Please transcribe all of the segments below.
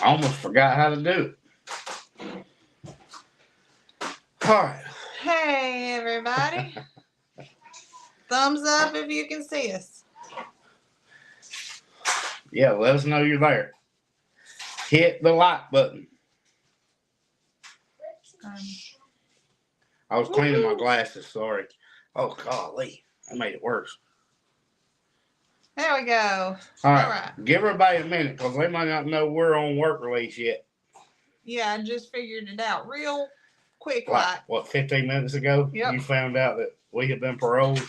I almost forgot how to do it. All right. Hey, everybody. Thumbs up if you can see us. Yeah, let us know you're there. Hit the like button. I was cleaning my glasses, sorry. Oh, golly. That made it worse. There we go. All right. Give everybody a minute because they might not know we're on work release yet. Yeah, I just figured it out real quick. What, 15 minutes ago? Yep. You found out that we had been paroled?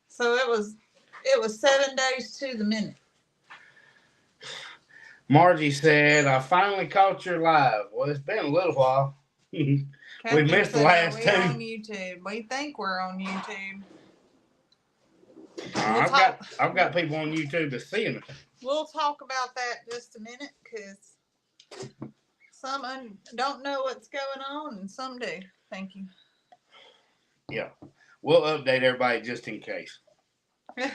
So it was 7 days to the minute. Margie said, I finally caught you live. Well, it's been a little while. We missed the last two. We're on YouTube. We think we're on YouTube. I've got people on YouTube that's seeing it. We'll talk about that just a minute because some don't know what's going on and some do. Thank you. Yeah. We'll update everybody just in case.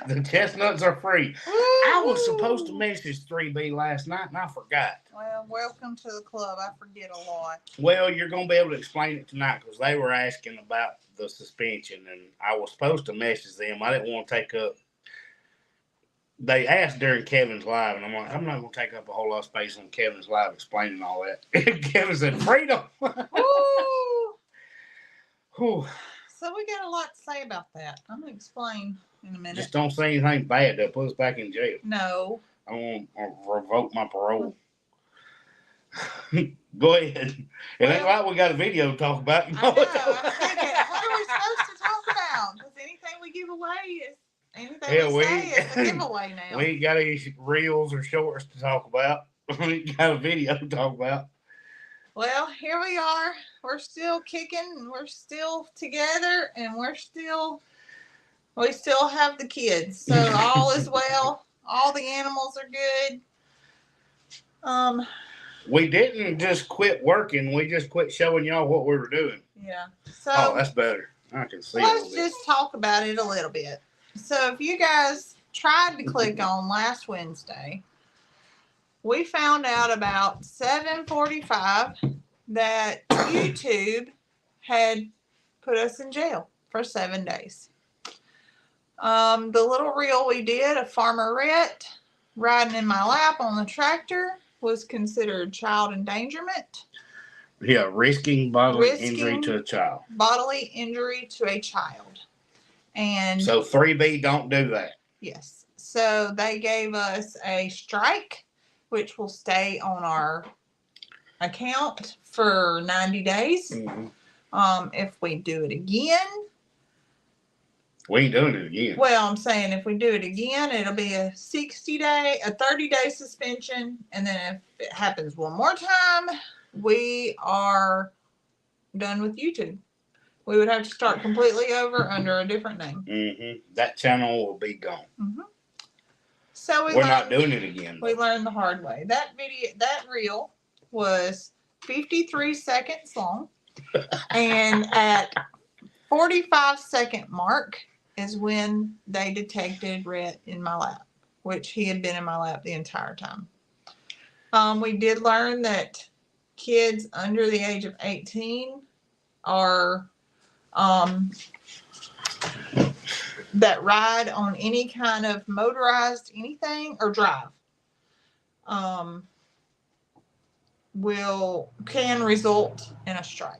The chestnuts are free. Woo! I was supposed to message 3B last night and I forgot. Well, welcome to the club. I forget a lot. Well, you're going to be able to explain it tonight because they were asking about the suspension and I was supposed to message them. I didn't want to take up. They asked during Kevin's live and I'm like, I'm not going to take up a whole lot of space on Kevin's live explaining all that. Kevin said, freedom. Whew. So we got a lot to say about that. I'm going to explain in a minute. Just don't say anything bad that puts us back in jail. No. I want to revoke my parole. Go ahead. It ain't like we got a video to talk about. I know. What are we supposed to talk about? Because anything we give away is anything we say is a giveaway now. We ain't got any reels or shorts to talk about. We ain't got a video to talk about. Well, here we are. We're still kicking and we're still together and we still have the kids. So all is well. All the animals are good. We didn't just quit working. We just quit showing y'all what we were doing. Yeah. So that's better. I can see. Let's just talk about it a little bit. So if you guys tried to click on last Wednesday, we found out about 7:45 that YouTube had put us in jail for 7 days. The little reel we did of Farmer Rhett riding in my lap on the tractor was considered child endangerment. Yeah, risking bodily injury to a child. Bodily injury to a child. And so 3B don't do that. Yes. So they gave us a strike, which will stay on our account for 90 days. Mm-hmm. If we do it again. We ain't doing it again. Well, I'm saying if we do it again, it'll be a 30-day suspension. And then if it happens one more time, we are done with YouTube. We would have to start completely over under a different name. Mm-hmm. That channel will be gone. Mm-hmm. So we're not doing it again. We learned the hard way. That reel was 53 seconds long. And at 45-second mark is when they detected Rhett in my lap, which he had been in my lap the entire time. We did learn that kids under the age of 18 are that ride on any kind of motorized anything or drive can result in a strike.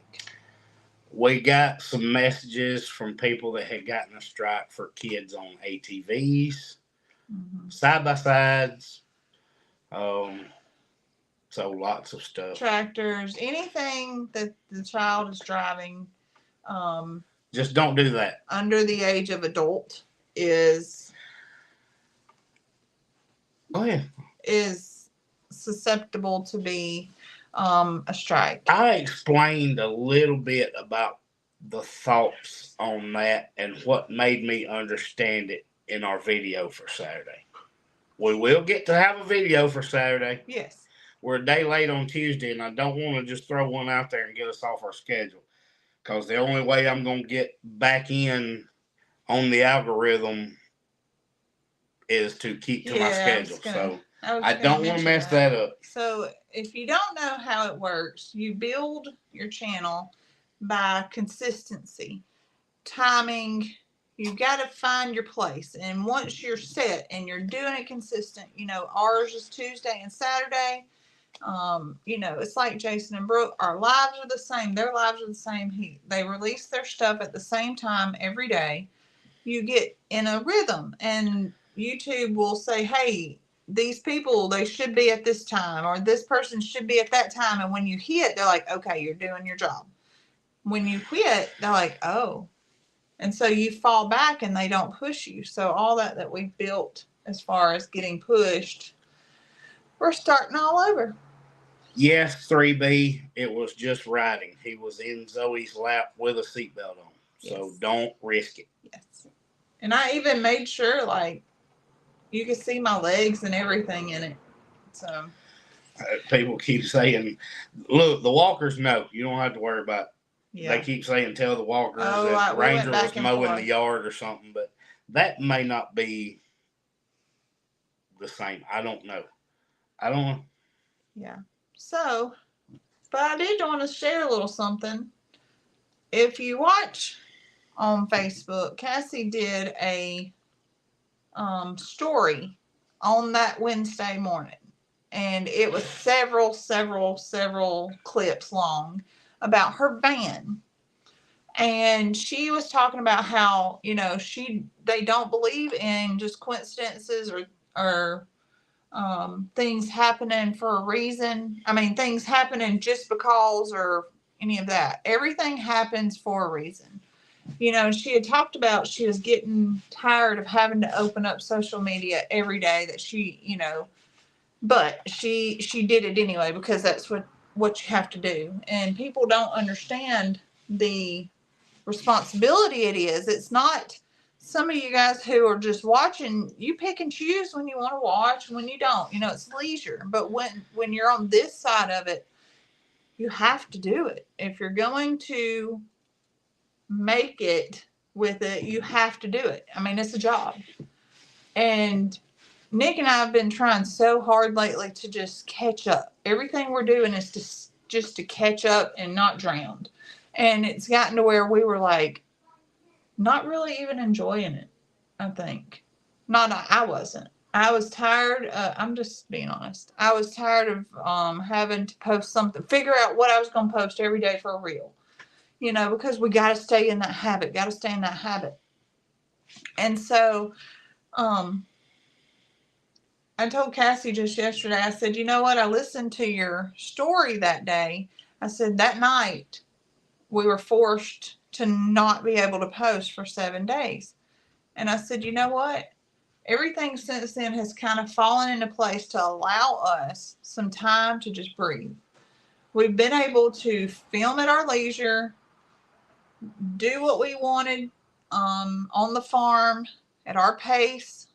We got some messages from people that had gotten a strike for kids on ATVs, mm-hmm. side-by-sides, so lots of stuff. Tractors, anything that the child is driving. Just don't do that. Under the age of adult is susceptible to be a strike. I explained a little bit about the thoughts on that and what made me understand it in our video for Saturday. We will get to have a video for Saturday. Yes. We're a day late on Tuesday, and I don't want to just throw one out there and get us off our schedule. Because the only way I'm going to get back in on the algorithm is to keep to my schedule. So I don't want to mess that up. So if you don't know how it works, you build your channel by consistency, timing. You got to find your place. And once you're set and you're doing it consistent, ours is Tuesday and Saturday. It's like Jason and Brooke. Our lives are the same. Their lives are the same. They release their stuff at the same time every day. You get in a rhythm, and YouTube will say, hey, these people, they should be at this time, or this person should be at that time. And when you hit, they're like, okay, you're doing your job. When you quit, they're like, oh. And so you fall back and they don't push you. So all that we've built as far as getting pushed, we're starting all over. Yes, 3B, it was just riding. He was in Zoe's lap with a seatbelt on. So yes. Don't risk it. Yes. And I even made sure, like, you could see my legs and everything in it. So people keep saying, look, the walkers, no, you don't have to worry about it. Yeah. They keep saying, tell the walkers that Ranger was mowing the yard or something, but that may not be the same. I don't know. Yeah. So, but I did want to share a little something. If you watch on Facebook, Cassie did a story on that Wednesday morning, and it was several clips long about her van. And she was talking about how, they don't believe in just coincidences or things happening for a reason. I mean, things happening just because or any of that. Everything happens for a reason. She had talked about she was getting tired of having to open up social media every day that she, but she did it anyway because that's what you have to do. And people don't understand the responsibility it is. It's not some of you guys who are just watching, you pick and choose when you want to watch, when you don't. It's leisure. But when you're on this side of it, you have to do it. If you're going to make it with it, you have to do it. I mean, it's a job. And Nick and I have been trying so hard lately to just catch up. Everything we're doing is just to catch up and not drown. And it's gotten to where we were like, not really even enjoying it, I think. I wasn't. I was tired. I'm just being honest. I was tired of having to post something, figure out what I was going to post every day for a reel. Because we got to stay in that habit, And so I told Cassie just yesterday, I said, you know what? I listened to your story that day. I said, that night we were forced to not be able to post for 7 days. And I said, you know what? Everything since then has kind of fallen into place to allow us some time to just breathe. We've been able to film at our leisure, do what we wanted on the farm at our pace.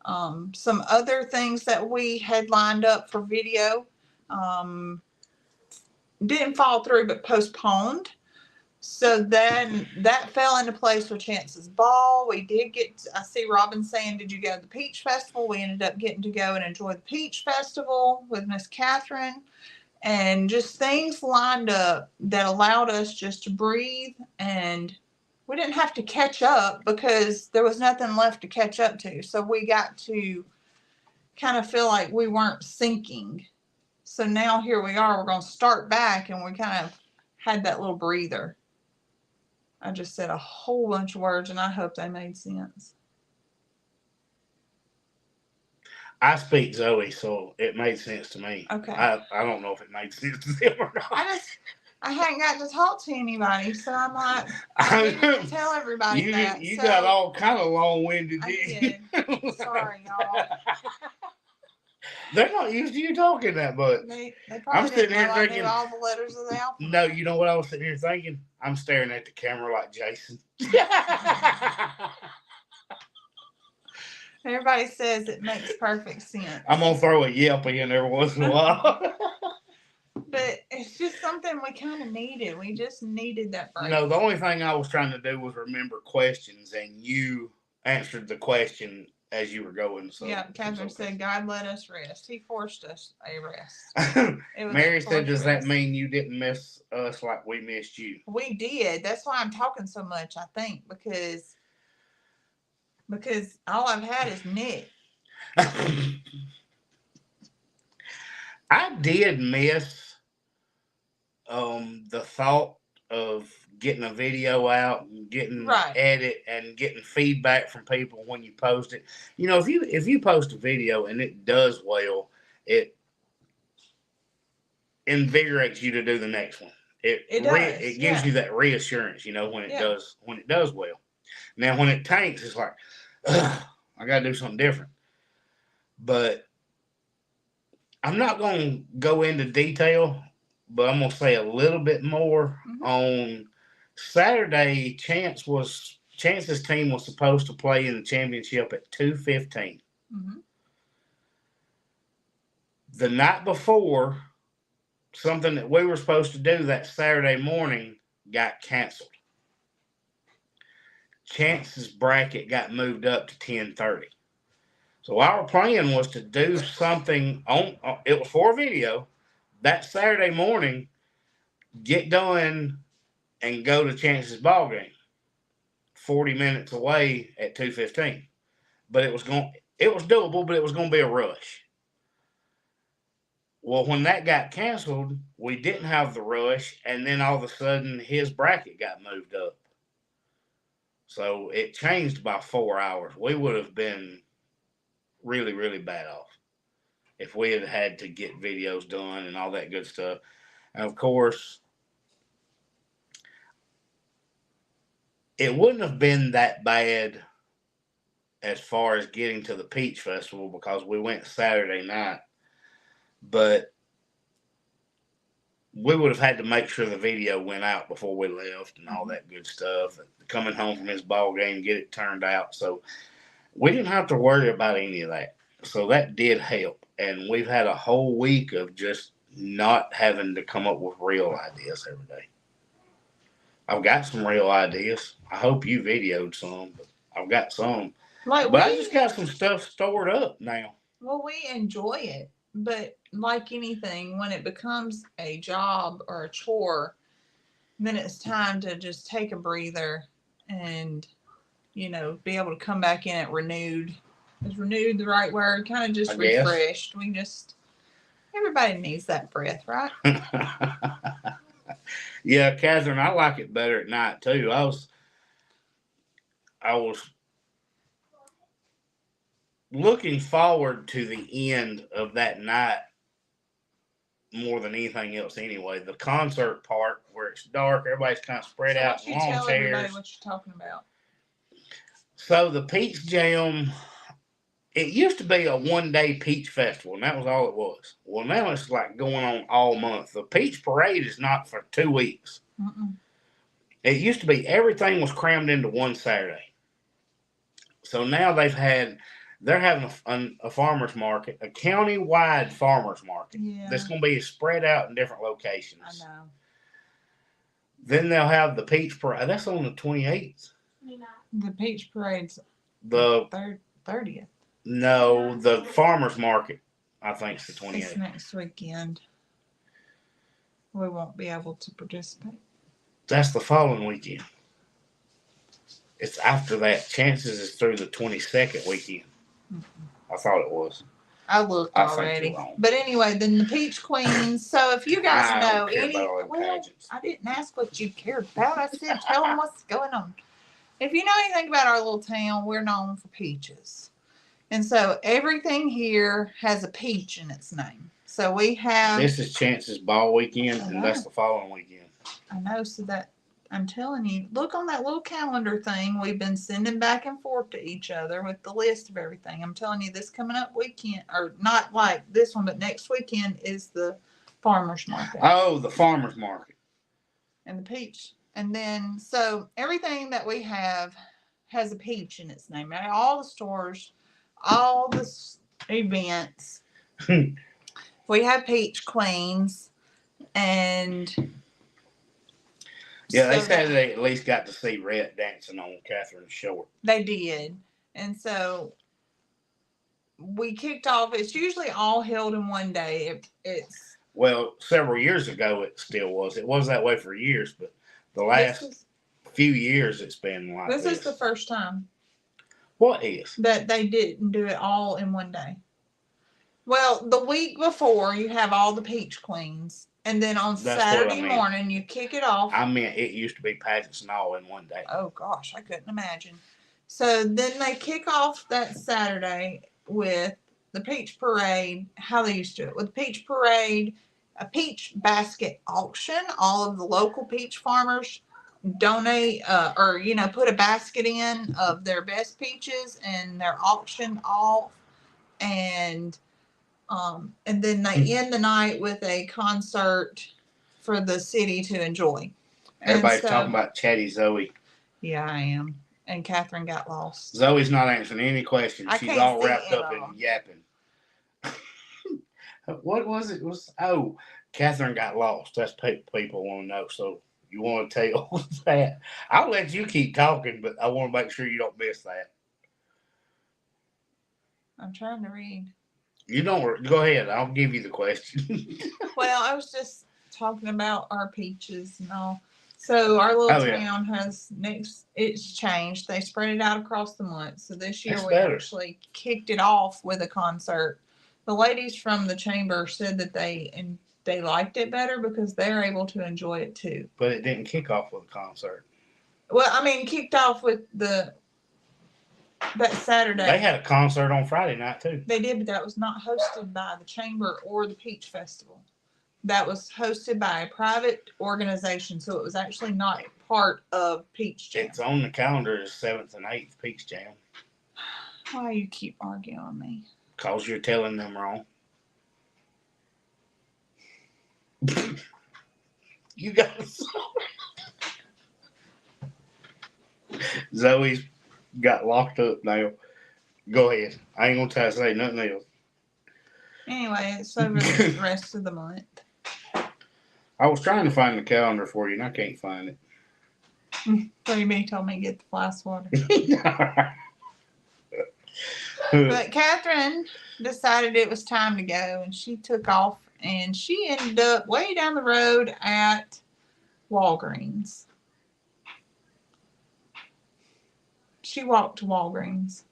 Some other things that we had lined up for video didn't fall through but postponed. So then that fell into place with Chance's ball. We did I see Robin saying, did you go to the Peach Festival? We ended up getting to go and enjoy the Peach Festival with Miss Catherine. And just things lined up that allowed us just to breathe. And we didn't have to catch up because there was nothing left to catch up to. So we got to kind of feel like we weren't sinking. So now here we are. We're going to start back, and we kind of had that little breather. I just said a whole bunch of words, and I hope they made sense. I speak Zoe, so it made sense to me. Okay. I don't know if it made sense to them or not. I hadn't got to talk to anybody, so I'm like, I need to tell everybody that. You got all kind of long-winded. I did. Sorry, y'all. They're not used to you talking that much. They probably didn't know I knew all the letters of the alphabet. No, you know what I was sitting here thinking? I'm staring at the camera like Jason. Everybody says it makes perfect sense. I'm going to throw a yelp in every once in a while. But it's just something we kind of needed. We just needed that break. No, the only thing I was trying to do was remember questions, and you answered the question as you were going. So Yeah, Catherine said, God let us rest. He forced us a rest. Mary said, does that rest. mean you didn't miss us like we missed you? We did. That's why I'm talking so much, I think, because all I've had is Nick. I did miss the thought of getting a video out and getting edit and getting feedback from people when you post it. You know, if you post a video and it does well, it invigorates you to do the next one. It gives you that reassurance, you know, when it does well. Now when it tanks, it's like, ugh, I gotta do something different. But I'm not gonna go into detail, but I'm gonna say a little bit more. On Saturday. Chance's team was supposed to play in the championship at 2:15. The night before, something that we were supposed to do that Saturday morning got canceled. Chance's bracket got moved up to 10:30. So our plan was to do something on it was for a video that Saturday morning, get done and go to Chance's ball game. 40 minutes away at 2:15. But it was doable, but it was going to be a rush. Well, when that got canceled, we didn't have the rush, and then all of a sudden his bracket got moved up. So it changed by 4 hours. We would have been really, really bad off if we had had to get videos done and all that good stuff. And of course, it wouldn't have been that bad as far as getting to the Peach Festival because we went Saturday night. But we would have had to make sure the video went out before we left and all that good stuff. Coming home from his ball game, get it turned out. So we didn't have to worry about any of that. So that did help. And we've had a whole week of just not having to come up with real ideas every day. I've got some real ideas. I hope you videoed some, but I've got some. But I just got some stuff stored up now. Well, we enjoy it. But like anything, when it becomes a job or a chore, then it's time to just take a breather and, you know, be able to come back in it renewed. Is renewed the right word? Kind of just refreshed. Everybody needs that breath, right? Yeah, Catherine, I like it better at night too. I was looking forward to the end of that night more than anything else anyway. The concert part where it's dark, everybody's kind of spread out in long chairs. Tell everybody what you're talking about. So the Peach Jam, it used to be a one-day Peach Festival, and that was all it was. Well, now it's like going on all month. The Peach Parade is not for 2 weeks. It used to be everything was crammed into one Saturday. So now they're having a farmer's market, a county-wide farmer's market. Yeah. That's going to be spread out in different locations. I know. Then they'll have the Peach Parade. That's on the 28th. The Peach Parade's the 30th. No, the farmer's market, I think, is the 28th. It's next weekend. We won't be able to participate. That's the following weekend. It's after that. Chances is through the 22nd weekend. I thought it was. I looked already. But anyway, then the Peach Queens. So if you guys know I didn't ask what you cared about. I said tell them what's going on. If you know anything about our little town, we're known for peaches. And so everything here has a peach in its name. So we have... This is Chance's ball weekend, and that's the following weekend. I know. So that... I'm telling you, look on that little calendar thing we've been sending back and forth to each other with the list of everything. I'm telling you, this coming up weekend, or not like this one, but next weekend is the farmer's market. Oh, the farmer's market. And the peach. And then, so everything that we have has a peach in its name. All the stores, all the events. We have Peach Queens. And... Yeah, they said they at least got to see Rhett dancing on Catherine's short. They did. And so we kicked off. It's usually all held in one day. It's Well, several years ago it still was. It was that way for years, but the this last is few years it's been like this this. is the first time What is? that they didn't do it all in one day. Well, the week before you have all the peach queens, and then on That's what I Saturday meant. morning you kick it off. I mean, it used to be pageants and all in one day. Oh gosh, I couldn't imagine. So then they kick off that Saturday with the peach parade. How they used to do it with the peach parade, a peach basket auction. All of the local peach farmers donate or put a basket in of their best peaches, and they're auctioned off. And then they end the night with a concert for the city to enjoy. Everybody's talking about Chatty Zoe. Yeah, I am. And Catherine got lost. Zoe's not answering any questions. I She's can't all see wrapped it up all. in yapping. What was it? Catherine got lost. That's people want to know. So you want to tell that? I'll let you keep talking, but I want to make sure you don't miss that. I'm trying to read. You don't go ahead. I'll give you the question. Well, I was just talking about our peaches and all. So our little town has it's changed. They spread it out across the month. So this year we actually kicked it off with a concert. The ladies from the chamber said that they liked it better because they're able to enjoy it too. But it didn't kick off with a concert. Well, I mean, kicked off with that Saturday. They had a concert on Friday night too. They did, but that was not hosted by the chamber or the Peach Festival. That was hosted by a private organization, so it was actually not part of Peach Jam. It's on the calendar as 7th and 8th Peach Jam. Why you keep arguing with me? Because you're telling them wrong. You guys. Zoe's got locked up now. Go ahead. I ain't gonna try to say nothing else. Anyway, it's over the rest of the month. I was trying to find the calendar for you and I can't find it. So you told me to get the fly swatter. But Catherine decided it was time to go, and she took off, and she ended up way down the road at Walgreens. She walked to Walgreens.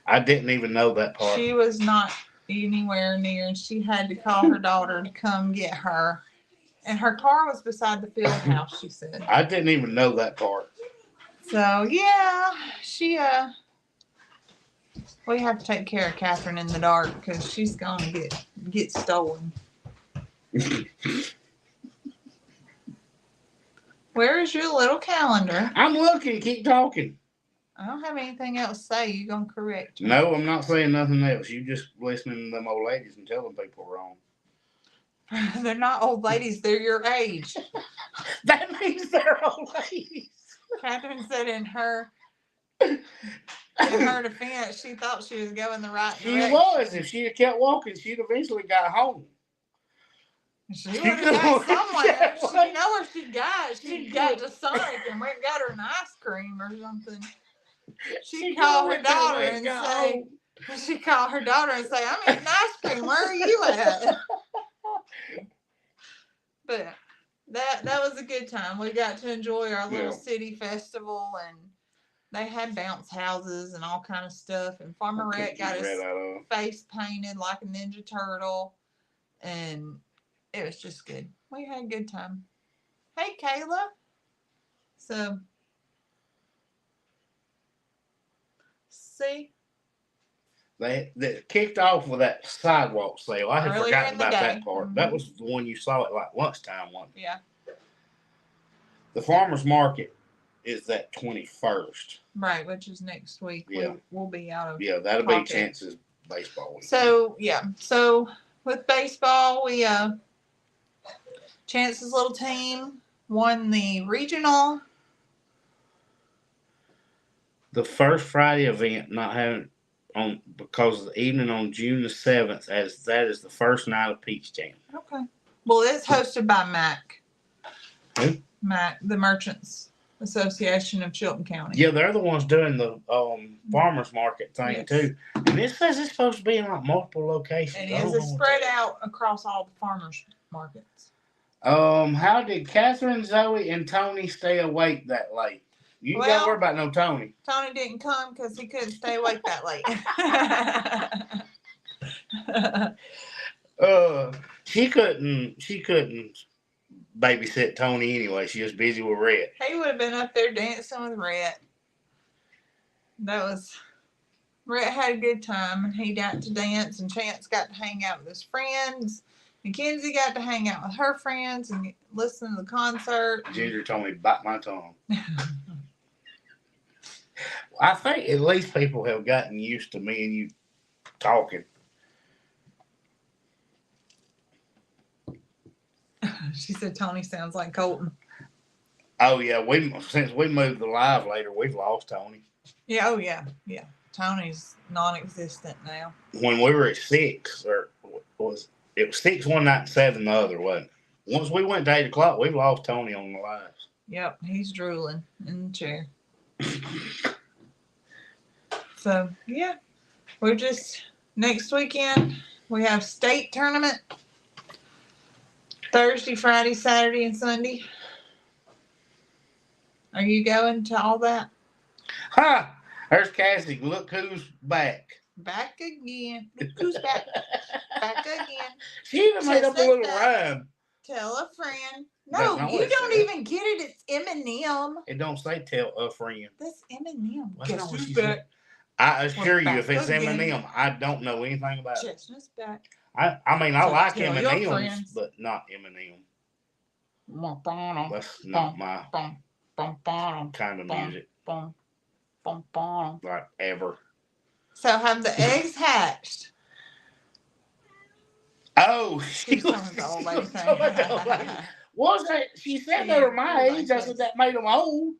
I didn't even know that part. She was not anywhere near, and she had to call her daughter to come get her. And her car was beside the field house, she said. I didn't even know that part. So, yeah, we have to take care of Catherine in the dark because she's going to get stolen. Where is your little calendar? I'm looking. Keep talking. I don't have anything else to say. You're going to correct me. No, I'm not saying nothing else. You just listening to them old ladies and telling people wrong. They're not old ladies. They're your age. That means they're old ladies. Catherine said in her defense, she thought she was going the right direction. She was. If she had kept walking, she'd eventually got home. She would have got somewhere. She know where she got. She got to Sonic and went and got her an ice cream or something. She called her daughter and say, I'm eating ice cream. Where are you at? But that was a good time. We got to enjoy our little city festival, and they had bounce houses and all kind of stuff. And Farmer Rhett got his face painted like a Ninja Turtle, and it was just good. We had a good time. Hey, Kayla. So, see. They kicked off with that sidewalk sale. I had Earlier forgotten in the about day. that part. Mhm. That was the one you saw at like lunchtime one. Yeah. The farmers market is that 21st. Right, which is next week. Yeah. We'll be out of Yeah, that'll pocket. be Chance's baseball week. So with baseball, we Chance's little team won the regional. The first Friday event not having on because of the evening on June the 7th, as that is the first night of Peach Jam. Okay. Well, it's hosted by Mac. Who? Mac, the Merchants Association of Chilton County. Yeah, they're the ones doing the farmers market thing Yes. too. And it says it's supposed to be in like multiple locations. It is. It's spread out across all the farmers markets. How did Catherine, Zoe, and Tony stay awake that late? You Well, don't worry about no Tony. Tony didn't come because he couldn't stay awake that late. She couldn't babysit Tony anyway. She was busy with Red. He would have been up there dancing with Rhett. Rhett had a good time, and he got to dance, and Chance got to hang out with his friends. Mackenzie got to hang out with her friends and listen to the concert. Ginger told me, bite my tongue. I think at least people have gotten used to me and you talking. She said Tony sounds like Colton. Oh yeah, since we moved to Live later, we've lost Tony. Yeah, oh yeah. Tony's non-existent now. When we were at 6, or it was 6 one night and 7 the other, wasn't it? Once we went to 8 o'clock, we've lost Tony on the lives. Yep, he's drooling in the chair. So yeah, we're just next weekend we have state tournament. Thursday, Friday, Saturday, and Sunday. Are you going to all that? Ha! There's Cassie. Look who's back. Back again. Look who's back. Back again. She even made up a little rhyme. Tell a friend. That's No, not you what it don't said. even get it. It's Eminem. It don't say tell a friend. That's Eminem. That's not Guess what who's she back? said. I assure you, back if it's again. Eminem, I don't know anything about it. Chestnut's back. I mean, I So like tell your M&M's, friends. but not Eminem. Bum, That's not my bum, bum, bum, kind of bum. music, bum, bum, bum. like ever. So have the eggs hatched? Oh, she She's was, talking about the old lady she was talking about the old lady. thing. Was that? She said they were my age. I said that made them old.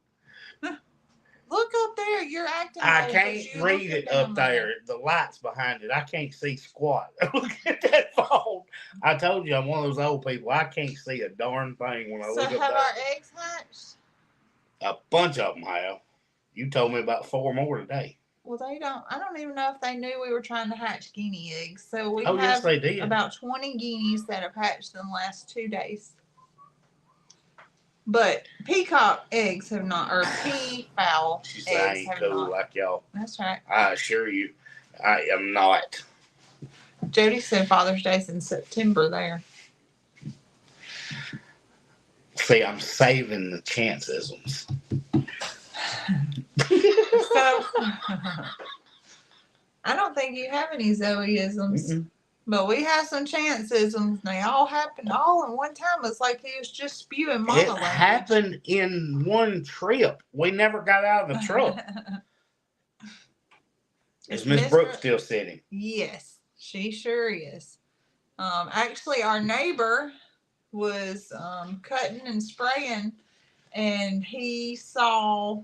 Look up there. You're acting I old, can't but you read look it at them up there. The light's behind it. I can't see squat. Look at that phone. I told you I'm one of those old people. I can't see a darn thing when I So look have up there. our eggs hatched? A bunch of them have. You told me about 4 more today. Well, they don't. I don't even know if they knew we were trying to hatch guinea eggs. So we Oh, yes, have they did. about 20 guineas that have hatched in the last 2 days. But peacock eggs have not, or peafowl She said I eggs ain't have cool not. like y'all. That's right. I assure you, I am not. Jody said Father's Day's in September there. See, I'm saving the chances. So I don't think you have any Zoeisms, Mm-mm. but we have some chanceisms. They all happened all in one time. It's like he was just spewing mama It language. happened in one trip. We never got out of the truck. Is Miss Mr. Brooks still sitting? Yes, she sure is. Actually, our neighbor was cutting and spraying, and he saw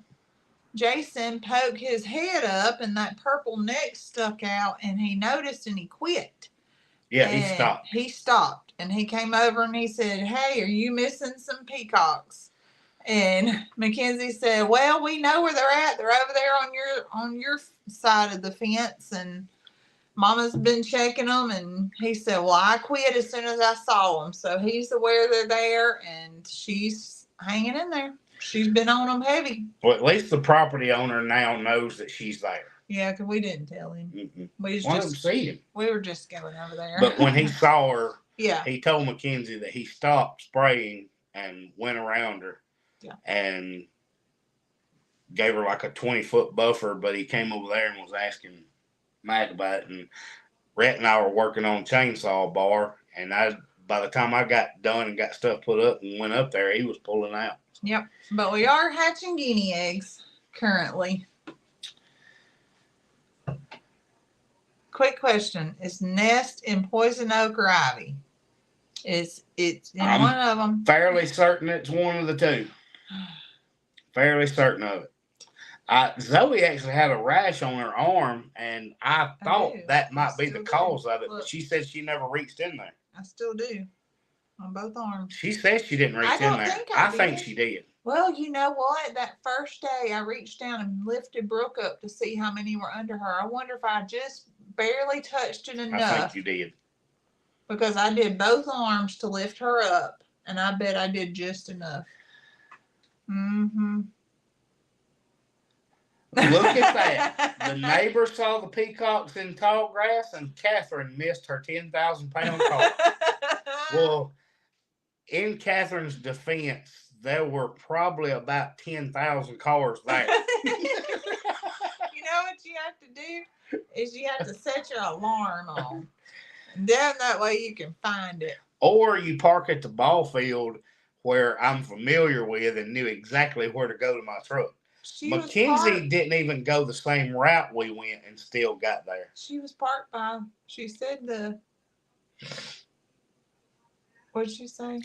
Jason poke his head up, and that purple neck stuck out, and he noticed and he quit. Yeah, And he stopped. He stopped, and he came over and he said, "Hey, are you missing some peacocks?" And Mackenzie said, "Well, we know where they're at. They're over there on your side of the fence, and Mama's been checking them." And he said, "Well, I quit as soon as I saw them." So he's aware they're there, and she's hanging in there. She's been on them heavy. Well, at least the property owner now knows that she's there. Yeah, because we didn't tell him. Mm-mm. We was Well, I didn't just see him. we were just going over there. But when he saw her, yeah, he told Mackenzie that he stopped spraying and went around her. Yeah. And gave her like a 20-foot buffer, but he came over there and was asking Mac about it. And Rhett and I were working on chainsaw bar, and by the time I got done and got stuff put up and went up there, he was pulling out. Yep. But we are hatching guinea eggs currently. Quick question: is nest in poison oak or ivy? It's in one of them. Fairly certain it's one of the two. Fairly certain of it. Zoe actually had a rash on her arm, and I thought do. that I might be the still do. cause of it, but Look. she said she never reached in there. I still do on both arms. She said she didn't reach I in don't there. think I think did. she did. Well, you know what? That first day, I reached down and lifted Brooke up to see how many were under her. I wonder if I just barely touched it I think enough you did. because I did both arms to lift her up, and I bet I did just enough. Mm-hmm. Look at that. The neighbor saw the peacocks in tall grass, and Catherine missed her 10,000-pound car. Well, in Catherine's defense, there were probably about 10,000 cars there. You know what you have to do is you have to set your alarm on. Then that way you can find it. Or you park at the ball field where I'm familiar with and knew exactly where to go to my truck. Mackenzie didn't even go the same route we went and still got there. She was parked by, she said what did she say?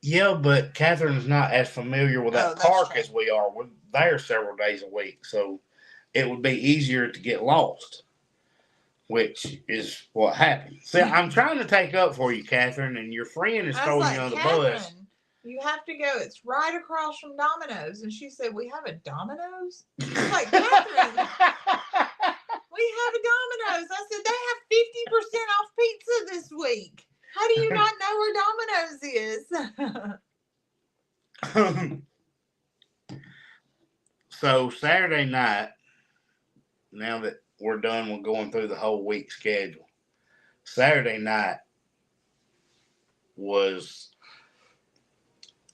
Yeah, but Catherine's not as familiar with that park as we are. We're there several days a week, so it would be easier to get lost, which is what happened. See, I'm trying to take up for you, Catherine, and your friend is throwing you on the bus. You have to go. It's right across from Domino's. And she said, we have a Domino's? I'm like, Catherine, we have a Domino's. I said, they have 50% off pizza this week. How do you not know where Domino's is? So Saturday night, now that we're done with going through the whole week schedule, Saturday night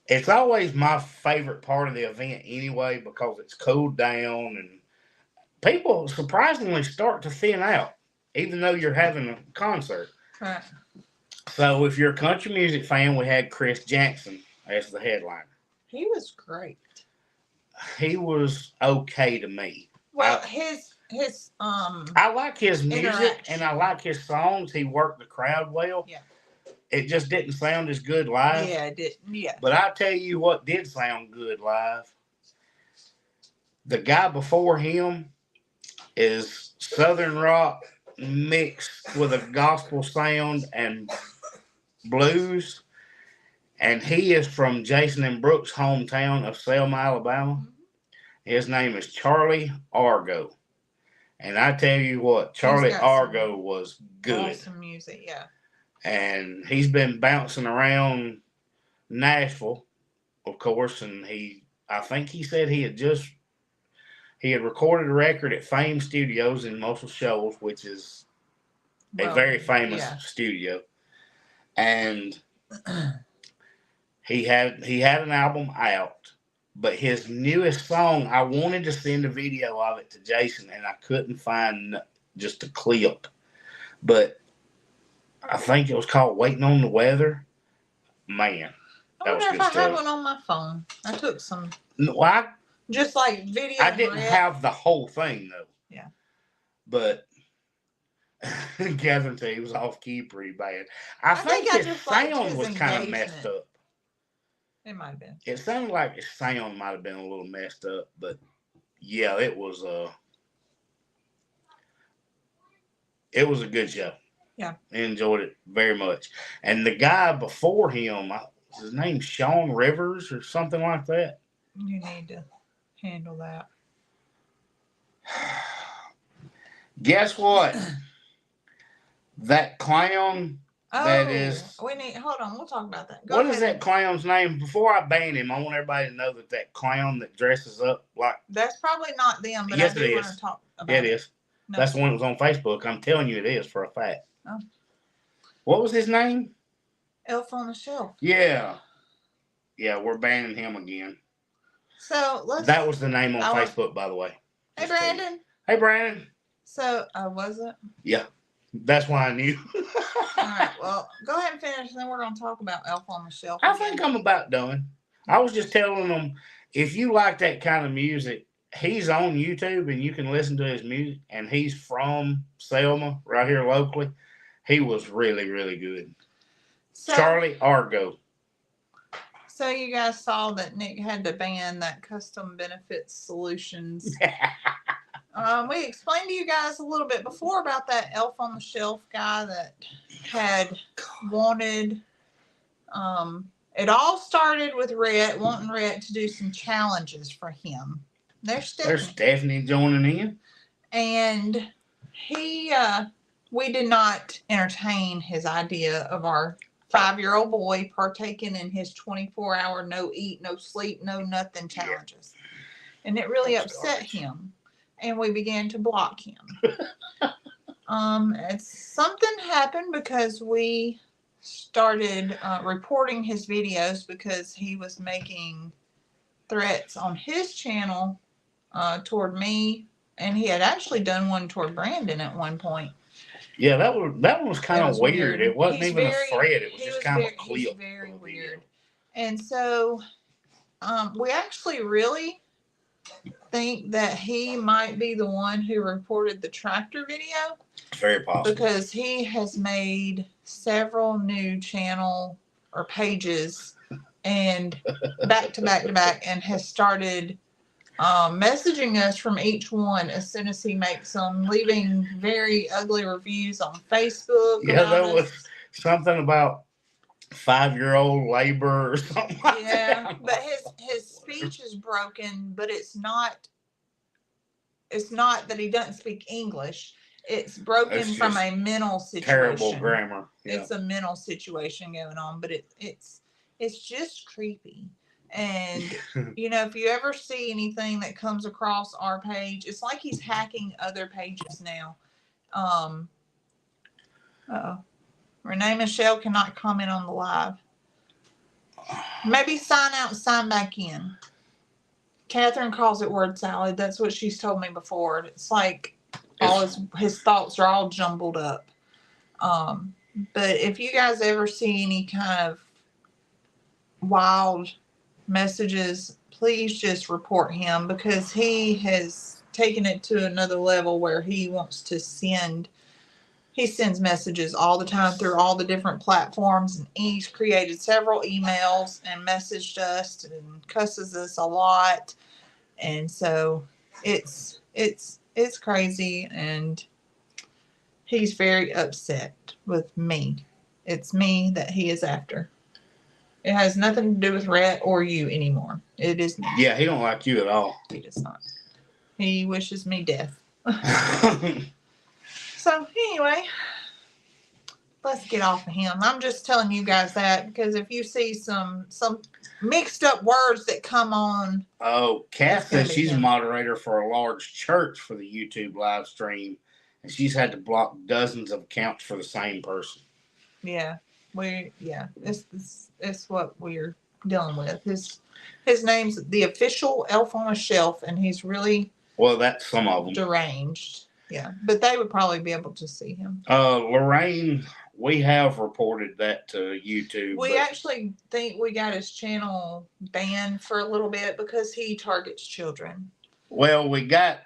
it's always my favorite part of the event anyway because it's cooled down and people surprisingly start to thin out even though you're having a concert. Right. So if you're a country music fan, we had Chris Jackson as the headliner. He was great. He was okay to me. Well, I like his music and I like his songs. He worked the crowd well. Yeah. It just didn't sound as good live. Yeah, it didn't. Yeah. But I tell you what did sound good live. The guy before him is Southern rock mixed with a gospel sound and blues. And he is from Jason and Brooks' hometown of Selma, Alabama. Mm-hmm. His name is Charlie Argo. And I tell you what, Charlie Argo was good. Awesome music, yeah. And he's been bouncing around Nashville, of course, and I think he said he had recorded a record at Fame Studios in Muscle Shoals, which is a very famous studio. And he had an album out, but his newest song, I wanted to send a video of it to Jason, and I couldn't find just a clip. But I think it was called Waiting on the Weather. Man, I wonder if I have one on my phone. I took some. No, just like video. I didn't have the whole thing though. Yeah. But Catherine said he was off key pretty bad. I think his sound was kind of messed up. It might have been. It sounded like his sound might have been a little messed up, but yeah, it was a good show. Yeah. I enjoyed it very much. And the guy before him, was his name Sean Rivers or something like that? You need to handle that. Guess what? That clown that is... Hold on, we'll talk about that. What is that clown's name? Before I ban him, I want everybody to know that clown that dresses up like... That's probably not them, but yes, I do want to talk about it. It is. No. That's the one that was on Facebook. I'm telling you it is for a fact. Oh. What was his name? Elf on the Shelf. Yeah. Yeah, we're banning him again. So that was the name on Facebook, by the way. Hey, Brandon. Hey, Brandon. So, was it? Yeah. That's why I knew. All right. Well, go ahead and finish, and then we're going to talk about Elf on the Shelf. I think I'm about done. I was just telling them, if you like that kind of music, he's on YouTube and you can listen to his music, and he's from Selma, right here locally. He was really, really good. So, Charlie Argo. So you guys saw that Nick had to ban that Custom Benefits Solutions. We explained to you guys a little bit before about that Elf on the Shelf guy that had wanted It all started with Rhett wanting Rhett to do some challenges for him. There's Stephanie joining in. And we did not entertain his idea of our 5-year-old boy partaking in his 24-hour no eat, no sleep, no nothing challenges. And it really upset him. And we began to block him. Something happened because we started reporting his videos because he was making threats on his channel toward me, and he had actually done one toward Brandon at one point. Yeah, that one was kind of weird. It wasn't even a threat. It was just kind of a clip. He's very weird. And so we actually really think that he might be the one who reported the tractor video. Very possible. Because he has made several new channel or pages and back to back to back, and has started messaging us from each one as soon as he makes them, leaving very ugly reviews on Facebook. Yeah, that was something about 5-year-old labor or something like that. Yeah, but his speech is broken, but it's not that he doesn't speak English. It's broken from a mental situation. Terrible grammar. Yeah. It's a mental situation going on, but it's just creepy. And if you ever see anything that comes across our page, it's like he's hacking other pages now. Renee Michelle cannot comment on the live. Maybe sign out and sign back in. Catherine calls it word salad. That's what she's told me before. It's like all his thoughts are all jumbled up. But if you guys ever see any kind of wild messages, please just report him, because he has taken it to another level where he wants to he sends messages all the time through all the different platforms, and he's created several emails and messaged us and cusses us a lot. And so it's crazy, and he's very upset with me. It's me that he is after. It has nothing to do with Rhett or you anymore. It is not. Yeah, he don't like you at all. He does not. He wishes me death. So anyway, let's get off of him. I'm just telling you guys that because if you see some mixed up words that come on. Oh, Kath says she's a moderator for a large church for the YouTube live stream, and she's had to block dozens of accounts for the same person. Yeah, it's what we're dealing with. His name's the official Elf on a Shelf, and he's really that's some of them deranged. Yeah, but they would probably be able to see him. Lorraine, we have reported that to YouTube. We actually think we got his channel banned for a little bit because he targets children. Well, we got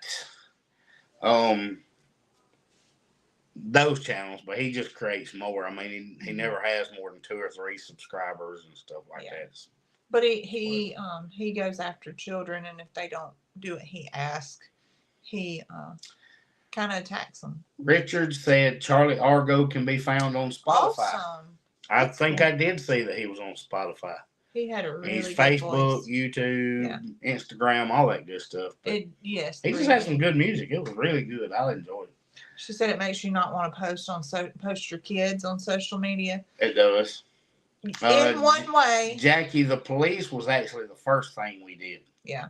those channels, but he just creates more. I mean, he never has more than 2 or 3 subscribers and stuff like that. But he goes after children, and if they don't do what he asks, he kind of attacks them. Richard said Charlie Argo can be found on Spotify. Awesome. I think I did see that he was on Spotify. He had a really good Facebook, voice. YouTube, Instagram, all that good stuff. Yes. He just had some good music. It was really good. I enjoyed it. She said it makes you not want to post your kids on social media. It does. In one way. Jackie the Police was actually the first thing we did. Yeah.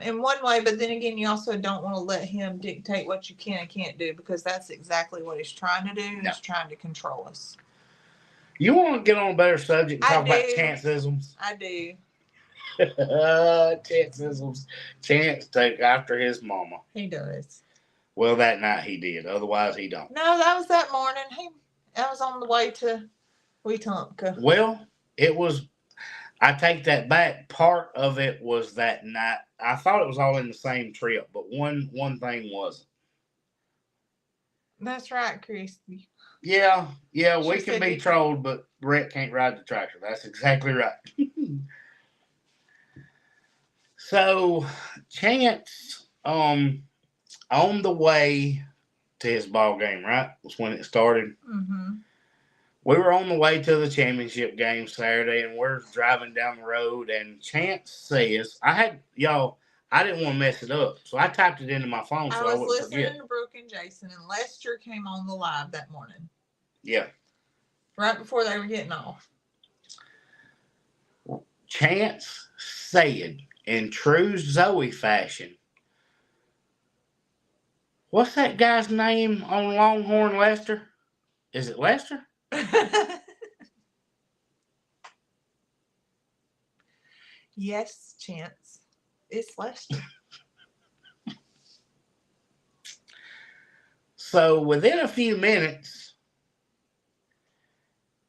In one way, but then again, you also don't want to let him dictate what you can and can't do, because that's exactly what he's trying to do. He's trying to control us. You want to get on a better subject and talk about Chance-isms? I do. Chance-isms. Chance take after his mama. He does. Well, that night he did. Otherwise, he don't. No, that was that morning. I was on the way to Wetumpka. Well, it was. I take that back. Part of it was that night. I thought it was all in the same trip, but one thing wasn't. That's right, Christy. Yeah, we can be trolled, but Brett can't ride the tractor. That's exactly right. So, Chance, on the way to his ball game, right, was when it started. Mm-hmm. We were on the way to the championship game Saturday, and we're driving down the road, and Chance says, I didn't want to mess it up, so I typed it into my phone I so I was wouldn't listening forget. to Brooke and Jason, and Lester came on the live that morning, Yeah. right before they were getting off. Chance said, in true Zoe fashion, what's that guy's name on Longhorn, Lester? Is it Lester? Yes, Chance. It's Lester. So within a few minutes,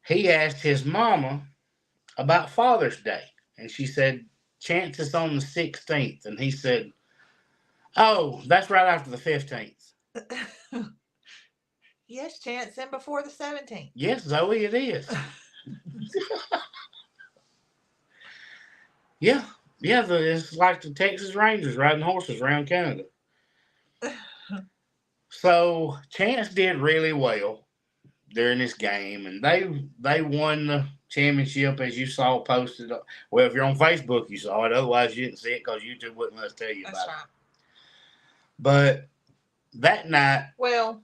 he asked his mama about Father's Day. And she said, Chance is on the 16th. And he said, oh, that's right after the 15th. Yes, Chance, and before the 17th. Yes, Zoe, it is. Yeah. Yeah, it's like the Texas Rangers riding horses around Canada. So Chance did really well during this game, and they won the championship, as you saw posted. Well, if you're on Facebook, you saw it. Otherwise, you didn't see it because YouTube wouldn't let us tell you That's about right. it. But that night, well,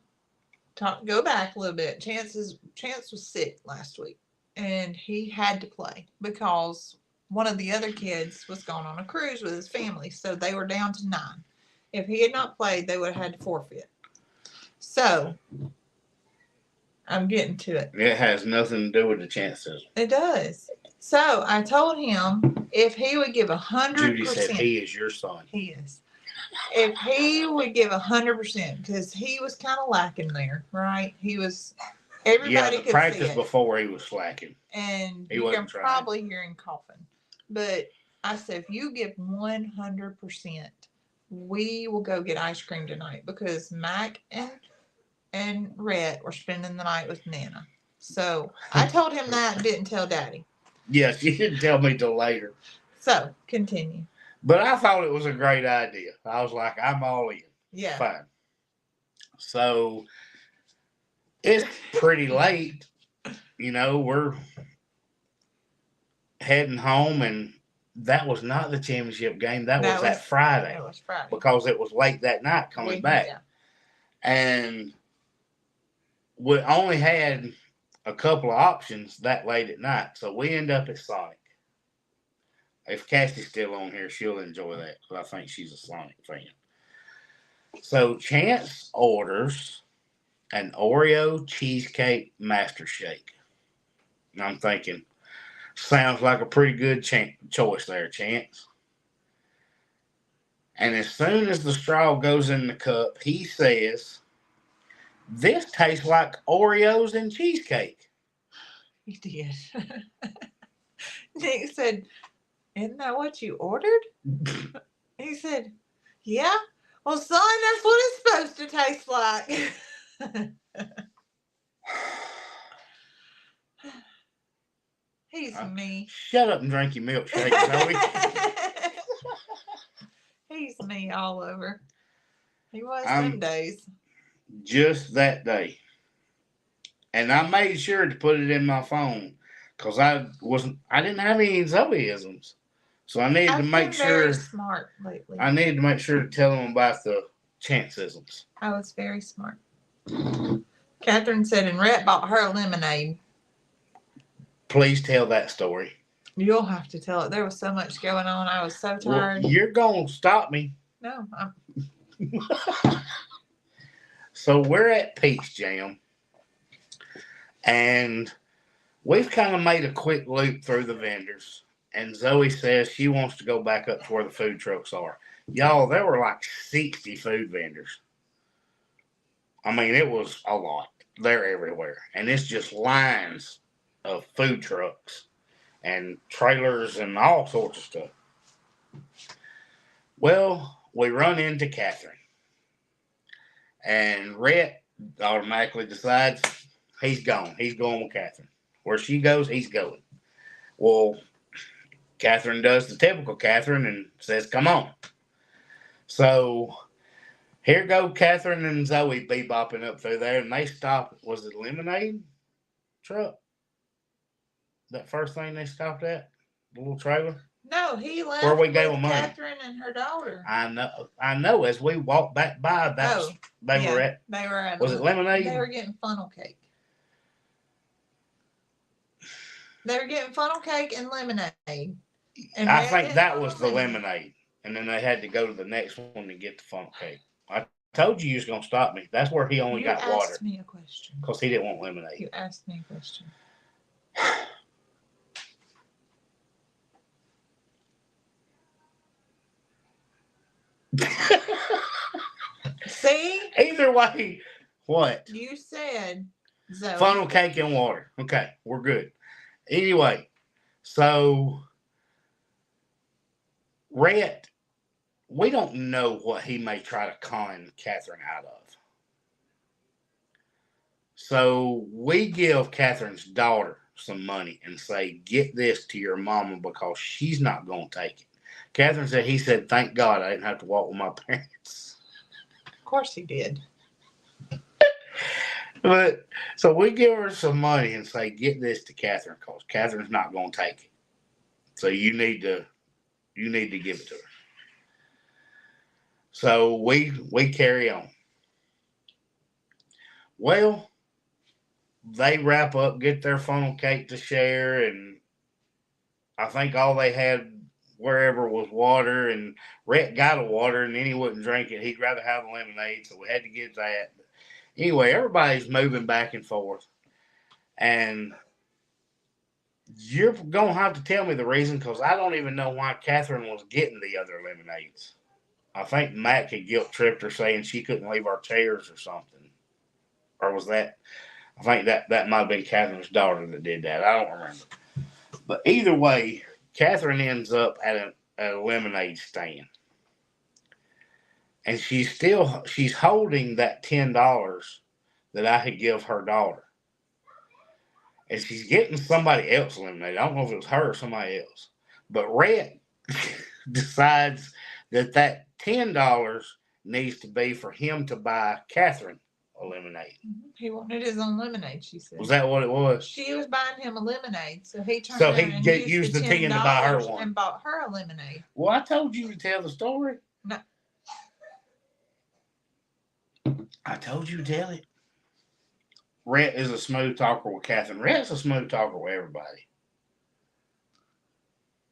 go back a little bit. Chance was sick last week, and he had to play because one of the other kids was going on a cruise with his family, so they were down to 9. If he had not played, they would have had to forfeit. So I'm getting to it. It has nothing to do with the chances. It does. So I told him if he would give 100%. Judy said he is your son. He is. If he would give 100%, because he was kind of lacking there, right? He was. Everybody could practice see it. before he was slacking, and you can probably hear him coughing. But I said, if you give 100%, we will go get ice cream tonight because Mac and Rhett were spending the night with Nana. So I told him that and didn't tell Daddy. Yes, you didn't tell me till later. So continue. But I thought it was a great idea. I was like, I'm all in. Yeah. Fine. So it's pretty late. You know, we're heading home, and that was not the championship game. That was that Friday. That was Friday. Because it was late that night coming back. Yeah. And we only had a couple of options that late at night. So we end up at Sonic. If Cassie's still on here, she'll enjoy that because I think she's a Sonic fan. So Chance orders an Oreo cheesecake master shake. And I'm thinking, sounds like a pretty good choice there, Chance. And as soon as the straw goes in the cup, he says, this tastes like Oreos and cheesecake. He did. Nick said, isn't that what you ordered? He said, yeah. Well, son, that's what it's supposed to taste like. He's me. Shut up and drink your milkshake, Zoe. He's me all over. He was some days. Just that day. And I made sure to put it in my phone because I didn't have any Zoeisms. So I needed to make sure. Very smart lately. I needed to make sure to tell them about the Chanceisms. I was very smart. Catherine said, and Rhett bought her lemonade. Please tell that story. You'll have to tell it. There was so much going on. I was so tired. Well, you're going to stop me. No. So we're at Peach Jam. And we've kind of made a quick loop through the vendors. And Zoe says she wants to go back up to where the food trucks are. Y'all, there were like 60 food vendors. I mean, it was a lot. They're everywhere. And it's just lines of food trucks and trailers and all sorts of stuff. Well, we run into Catherine. And Rhett automatically decides he's gone. He's going with Catherine. Where she goes, he's going. Well, Catherine does the typical Catherine and says, come on. So here go Catherine and Zoe bebopping up through there, and they stop. Was it a lemonade truck? That first thing they stopped at, the little trailer No, he left where we gave with them money. Catherine and her daughter. I know. As we walked back by, Oh, they were at. They were at. Was it lemonade? They were getting funnel cake. They were getting funnel cake and lemonade. And I think that was the lemonade, and then they had to go to the next one to get the funnel cake. I told you was gonna stop me. That's where he only got water. You asked me a question. Because he didn't want lemonade. You asked me a question. See? Either way, what? You said Zoe. Funnel cake and water. Okay, we're good. Anyway, so Rhett, we don't know what he may try to con Catherine out of. So we give Catherine's daughter some money and say, get this to your mama because she's not going to take it. Catherine said, he said, thank God I didn't have to walk with my parents. Of course he did. But so we give her some money and say, get this to Catherine because Catherine's not going to take it. So you need to give it to her. So we carry on. Well, they wrap up, get their funnel cake to share, and I think all they had wherever was water, and Rhett got a water, and then he wouldn't drink it. He'd rather have a lemonade, so we had to get that. Anyway, everybody's moving back and forth, and you're going to have to tell me the reason because I don't even know why Catherine was getting the other lemonades. I think Matt had guilt tripped her saying she couldn't leave our chairs or something. Or was that? I think that might have been Catherine's daughter that did that. I don't remember. But either way, Catherine ends up at a lemonade stand. And she's holding that $10 that I had give her daughter. And she's getting somebody else lemonade. I don't know if it was her or somebody else. But Rhett decides that $10 needs to be for him to buy Catherine a lemonade. He wanted his own lemonade, she said. Was that what it was? She was buying him a lemonade, so he turned around and used the $10 to buy her one. And bought her a lemonade. Well, I told you to tell the story. No. I told you to tell it. Rhett is a smooth talker with Catherine. Rhett's a smooth talker with everybody.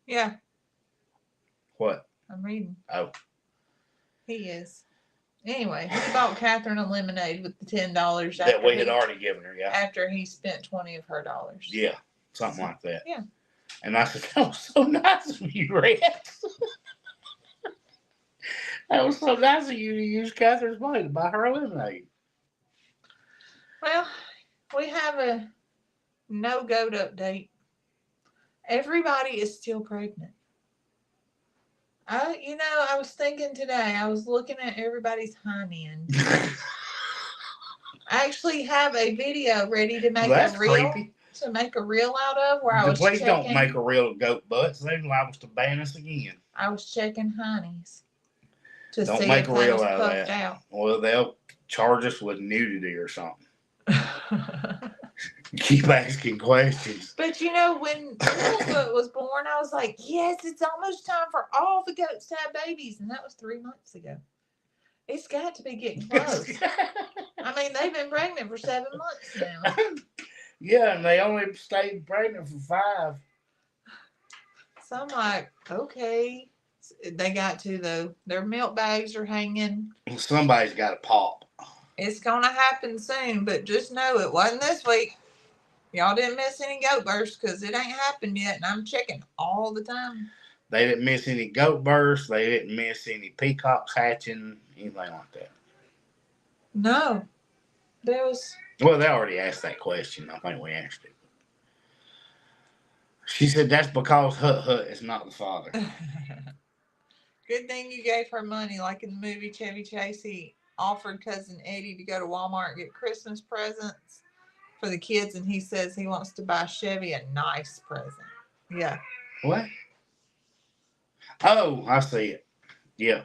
Yeah. What? I'm reading. Oh. He is. Anyway, he bought Catherine a lemonade with the $10 that we had already given her, yeah. After he spent 20 of her dollars. Yeah, something like that. Yeah. And I said, that was so nice of you, Rhett. That was so nice of you to use Catherine's money to buy her a lemonade. Well, we have a no-goat update. Everybody is still pregnant. I was thinking today, I was looking at everybody's hind end. I actually have a video ready to make a reel. Creepy. To make a reel out of where I was Please checking. Don't make a reel of goat butts. They're liable to ban us again. I was checking honeys. To don't see make if a reel was out of that. Out. Well, they'll charge us with nudity or something. Keep asking questions. But when Littlefoot was born, I was like, yes, it's almost time for all the goats to have babies. And that was 3 months ago. It's got to be getting close. I mean, they've been pregnant for 7 months now. Yeah, and they only stayed pregnant for 5. So I'm like, okay. They got to, though. Their milk bags are hanging. Somebody's got to pop. It's going to happen soon, but just know it wasn't this week. Y'all didn't miss any goat bursts because it ain't happened yet, and I'm checking all the time. They didn't miss any goat bursts. They didn't miss any peacocks hatching, anything like that. No. There was... Well, they already asked that question. I think we answered it. She said that's because Hut Hut is not the father. Good thing you gave her money, like in the movie Chevy Chase. He offered Cousin Eddie to go to Walmart and get Christmas presents for the kids, and he says he wants to buy Chevy a nice present. Yeah. What? Oh, I see it. Yeah.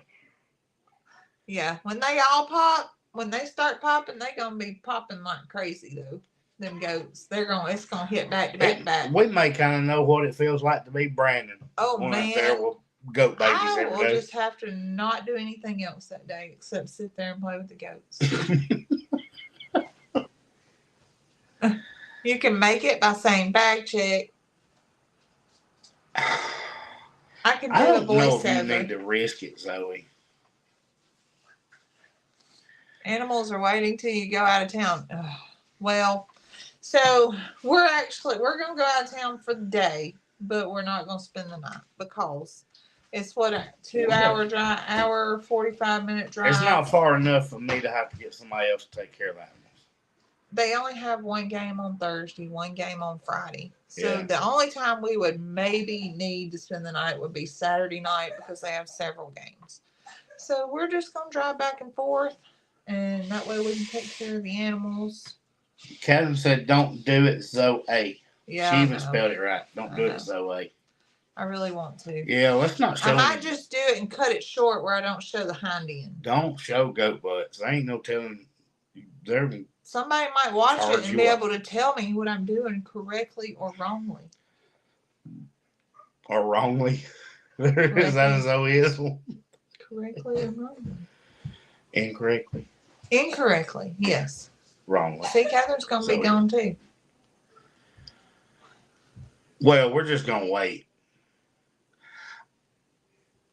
Yeah. When they all pop, when they start popping, they're going to be popping like crazy, though. them goats. It's gonna hit back to back to back. We may kind of know what it feels like to be Brandon. Oh One man. out there with goat babies I every will day. just have to not do anything else that day except sit there and play with the goats. You can make it by saying bag check. I can do I a don't know if you voiceover. need to risk it, Zoe. Animals are waiting till you go out of town. Ugh. Well, so we're gonna go out of town for the day, but we're not gonna spend the night because it's what a 2-hour drive, 45-minute drive. It's not far enough for me to have to get somebody else to take care of animals. They only have one game on Thursday, one game on Friday. So Yeah. the only time we would maybe need to spend the night would be Saturday night because they have several games. So we're just gonna drive back and forth, and that way we can take care of the animals. Kevin said, "Don't do it, Zoe." Yeah, She even spelled it right. Don't do it, Zoe. I really want to. Yeah, let's not show. I might just do it and cut it short where I don't show the hind end. Don't show goat butts. There ain't no telling. Somebody might watch it and be able to tell me what I'm doing correctly or wrongly. Or wrongly. Is that a Zoeism? Correctly or wrongly? Incorrectly. Incorrectly, yes. Wrongly. See, Catherine's going to be gone too. Well, we're just going to wait.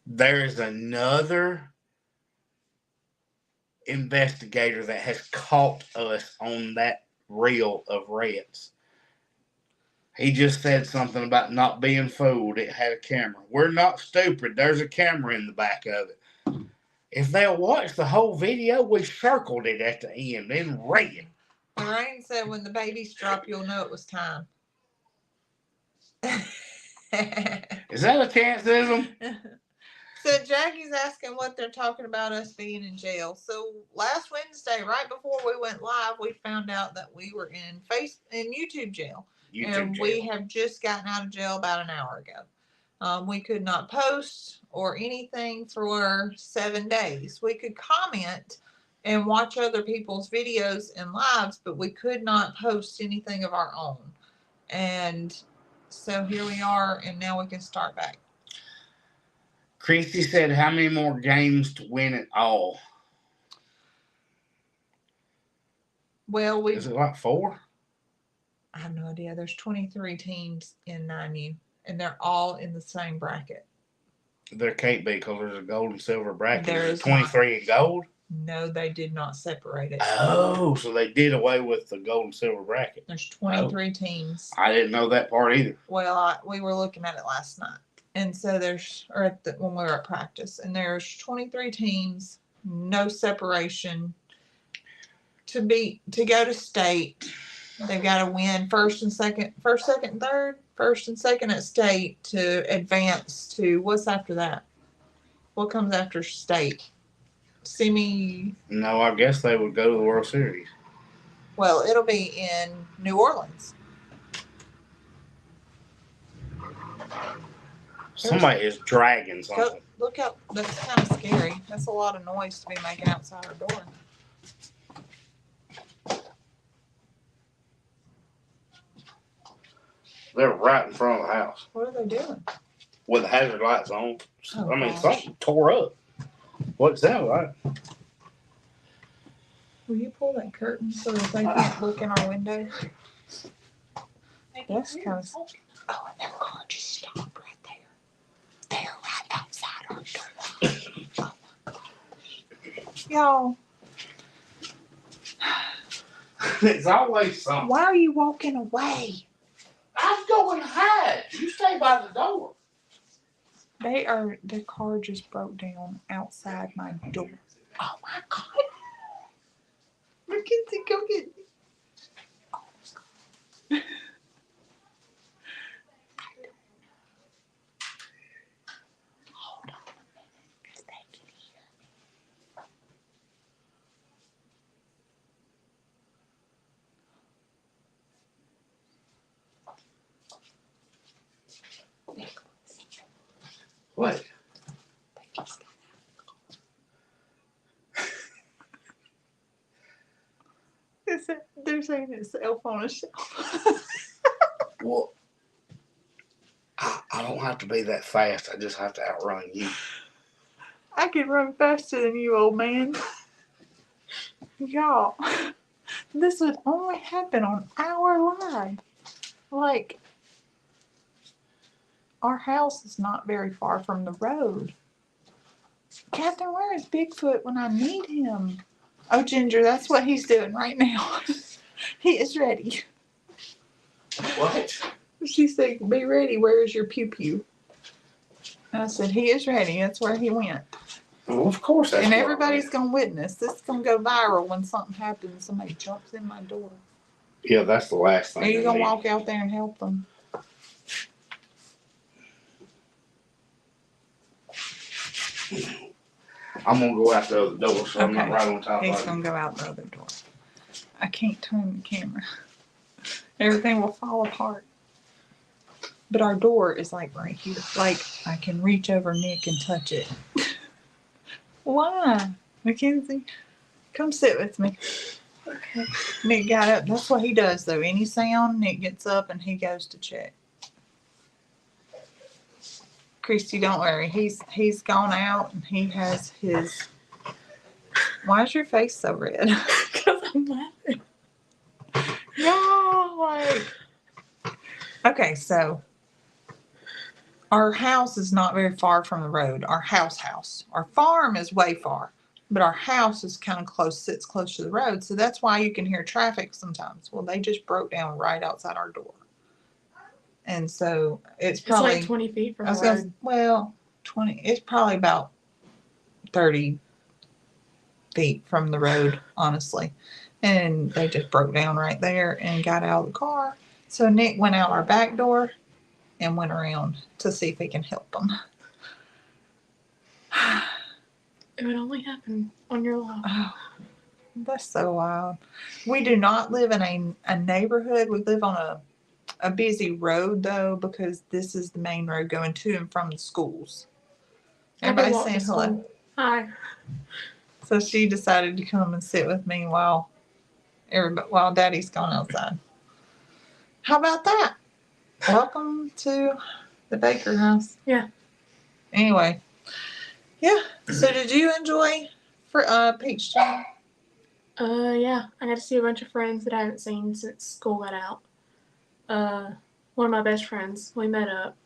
There's another investigator that has caught us on that reel of Rhett's. He just said something about not being fooled. It had a camera. We're not stupid. There's a camera in the back of it. If they'll watch the whole video, we circled it at the end in red. Lorraine said when the babies drop, you'll know it was time. Is that a chanceism? So Jackie's asking what they're talking about us being in jail. So last Wednesday, right before we went live, we found out that we were in YouTube jail. We have just gotten out of jail about an hour ago. We could not post or anything for 7 days. We could comment and watch other people's videos and lives, but we could not post anything of our own. And so here we are, and now we can start back. Christy said, how many more games to win it all? Well, is it like 4? I have no idea. There's 23 teams in 9U, and they're all in the same bracket. There can't be because there's a gold and silver bracket. There is 23 in gold? No, they did not separate it. Oh, so they did away with the gold and silver bracket. There's 23 teams. I didn't know that part either. Well, we were looking at it last night. And so when we were at practice, and there's 23 teams, no separation. To go to state, they've got to win first, second, and third, first and second at state to advance to what's after that? What comes after state? No, I guess they would go to the World Series. Well, it'll be in New Orleans. Somebody is dragging something. Look out. That's kind of scary. That's a lot of noise to be making outside our door. They're right in front of the house. What are they doing? With the hazard lights on. Oh, I mean, gosh. something tore up. What it sound like? Will you pull that curtain so that they can't look in our window? That's kind of. Oh, and their car just stopped right there. They're right outside our door. Oh my gosh. Y'all. It's always something. Why are you walking away? I'm going to hide. You stay by the door. The car just broke down outside my door. Oh my God. Mackenzie, go get me. Oh my God. Hold on a minute, because they can hear me. What? They just got out. They're saying it's Elf on a Shelf. Well, I don't have to be that fast. I just have to outrun you. I can run faster than you, old man. Y'all, this would only happen on our line. Like, our house is not very far from the road. Captain, where is Bigfoot when I need him? Oh, Ginger, that's what he's doing right now. He is ready. What? She said, be ready. Where is your pew pew? And I said, he is ready. That's where he went. Well, of course. That's And what everybody's going to witness. This is going to go viral when something happens. Somebody jumps in my door. Yeah, that's the last thing. Are you I going to need. walk out there and help them? I'm gonna go out the other door, so I'm not Okay. right on top He's of going it. to go out the other door. I can't turn the camera. Everything will fall apart. But our door is like right here. Like I can reach over Nick and touch it. Why? Mackenzie, come sit with me. Okay. Nick got up. That's what he does though. Any sound, Nick gets up and he goes to check. Christy, don't worry. He's gone out and he has his. Why is your face so red? Because I'm laughing. No, like. Okay, so our house is not very far from the road. Our house. Our farm is way far, but our house is kind of close, sits close to the road. So that's why you can hear traffic sometimes. Well, they just broke down right outside our door. And so it's probably. It's like 20 feet from I was the gonna, road. well, 20. It's probably about 30 feet from the road, honestly. And they just broke down right there and got out of the car. So Nick went out our back door and went around to see if he can help them. It would only happen on your lawn. Oh, that's so wild. We do not live in a neighborhood. We live on a busy road, though, because this is the main road going to and from the schools. I could Everybody's walk to saying hello. school. Hi. So she decided to come and sit with me while Daddy's gone outside. How about that? Welcome to the Baker house. Yeah. Anyway, yeah. So did you enjoy Peach Jam? Yeah. I got to see a bunch of friends that I haven't seen since school got out. One of my best friends. We met up.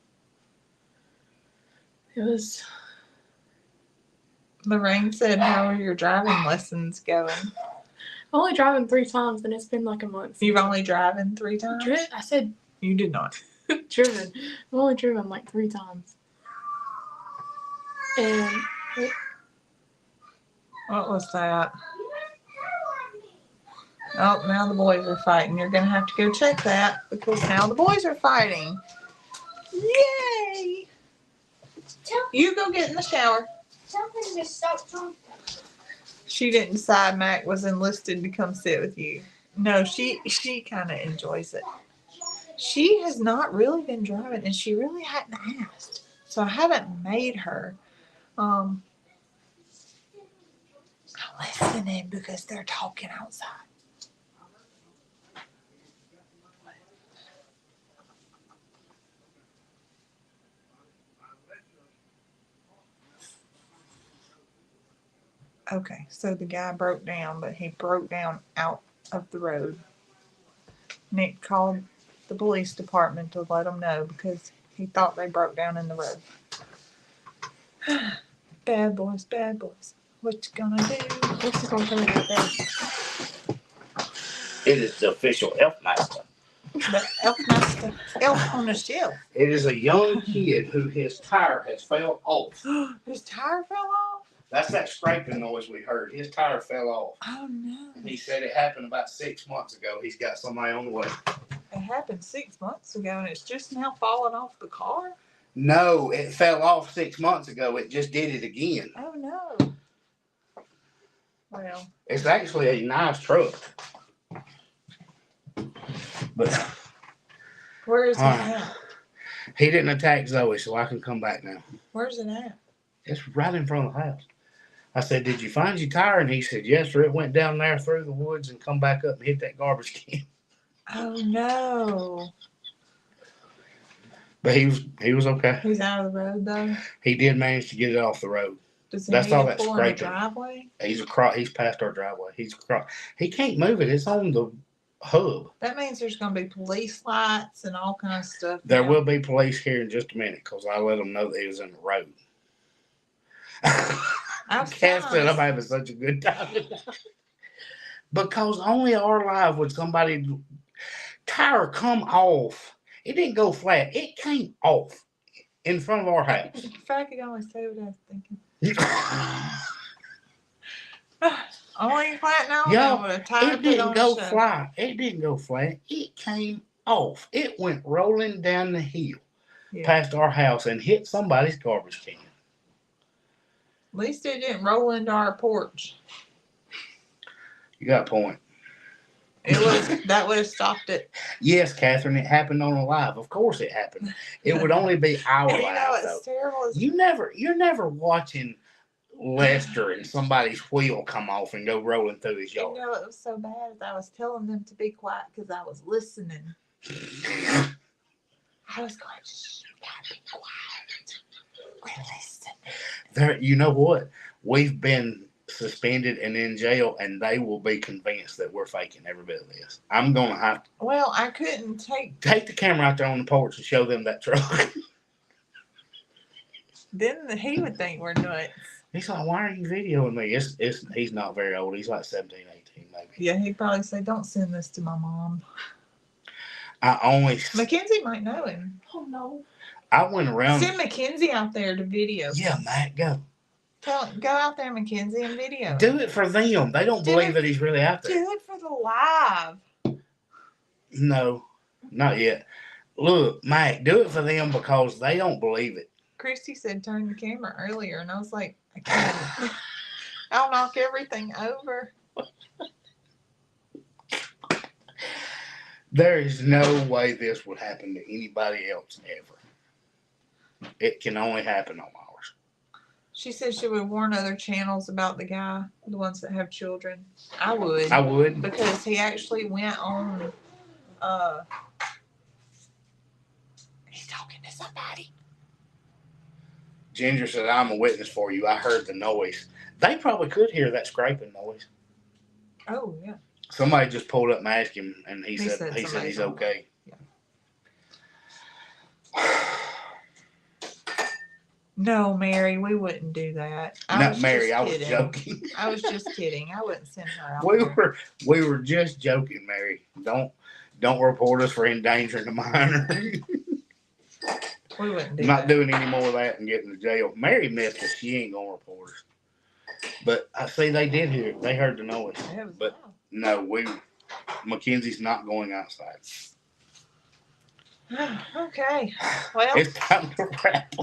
It was. Lorraine said, "How are your driving lessons going?" I'm only driving 3 times, and it's been like a month. You've only driven 3 times. I said You did not. driven. I've only driven like 3 times. And What was that? Oh, now the boys are fighting. You're gonna have to go check that because now the boys are fighting. Yay! You go get in the shower. She didn't decide Mac was enlisted to come sit with you. No, she kind of enjoys it. She has not really been driving, and she really hadn't asked. So I haven't made her. I'm listening because they're talking outside. Okay, so the guy broke down, but he broke down out of the road. Nick called the police department to let them know because he thought they broke down in the road. Bad boys, bad boys. What you gonna do? what's this one coming out there? It is the official elf master. The elf master, elf on the shelf. It is a young kid who his tire has fell off. His tire fell off? That's that scraping noise we heard. His tire fell off. Oh no. He said it happened about 6 months ago. He's got somebody on the way. It happened 6 months ago and it's just now falling off the car? No, it fell off 6 months ago. It just did it again. Oh no. Well, It's actually a nice truck. But where is it Alright. at? he didn't attack Zoe, so I can come back now. Where's it at? It's right in front of the house. I said, "Did you find your tire?" And he said, "Yes, sir. It went down there through the woods and come back up and hit that garbage can." Oh no. But he was okay. He's out of the road though. He did manage to get it off the road. Does he That's need all to that pull in the scraping. driveway? He's past our driveway. He can't move it. It's on the hub. That means there's going to be police lights and all kinds of stuff. There now. will be police here in just a minute because I let them know that he was in the road. Cass said, "I'm having such a good time tonight." Because only our life would somebody tire come off. It didn't go flat. It came off in front of our house. If I could only say what I was thinking. Only flat now. Yo, With a tire it didn't go show. flat. It didn't go flat. It came off. It went rolling down the hill past our house and hit somebody's garbage can. At least it didn't roll into our porch. You got a point. That would have stopped it. Yes, Catherine, it happened on a live. Of course it happened. It would only be our You live, know though. it's terrible. You're never watching Lester and somebody's wheel come off and go rolling through his You yard. know it was so bad. I was telling them to be quiet because I was listening. I was going, shh, you gotta be quiet. We're listening. There, you know what? We've been suspended and in jail, and they will be convinced that we're faking every bit of this. I'm gonna have to Well, I couldn't take. the camera out there on the porch and show them that truck. Then he would think we're nuts. He's like, "Why are you videoing me?" He's not very old. He's like 17, 18 maybe. Yeah, he'd probably say, "Don't send this to my mom." Mackenzie might know him. Oh no. I went around. Send Mackenzie out there to video. Yeah, Matt, go. Go out there, Mackenzie, and video. Do it for them. They don't Do believe it- that he's really out there. Do it for the live. No, not yet. Look, Mike, do it for them because they don't believe it. Christy said turn the camera earlier, and I was like, I can't. I'll knock everything over. There is no way this would happen to anybody else ever. It can only happen on ours. She said she would warn other channels about the guy, the ones that have children. I would. I would. Because he actually went on, he's talking to somebody. Ginger said, "I'm a witness for you. I heard the noise." They probably could hear that scraping noise. Oh, yeah. Somebody just pulled up and asked him, and he said somebody's he's on. okay. Yeah. No, Mary, we wouldn't do that. Not Mary, I was kidding. joking. I was just kidding. I wouldn't send her out We there. we were just joking, Mary. Don't report us for endangering a minor. We wouldn't do Not that. doing any more of that and getting to jail. Mary missed it. She ain't gonna report us. But I see they did hear it. They heard the noise. It was But loud. no, Mackenzie's not going outside. Okay. Well, It's time to wrap.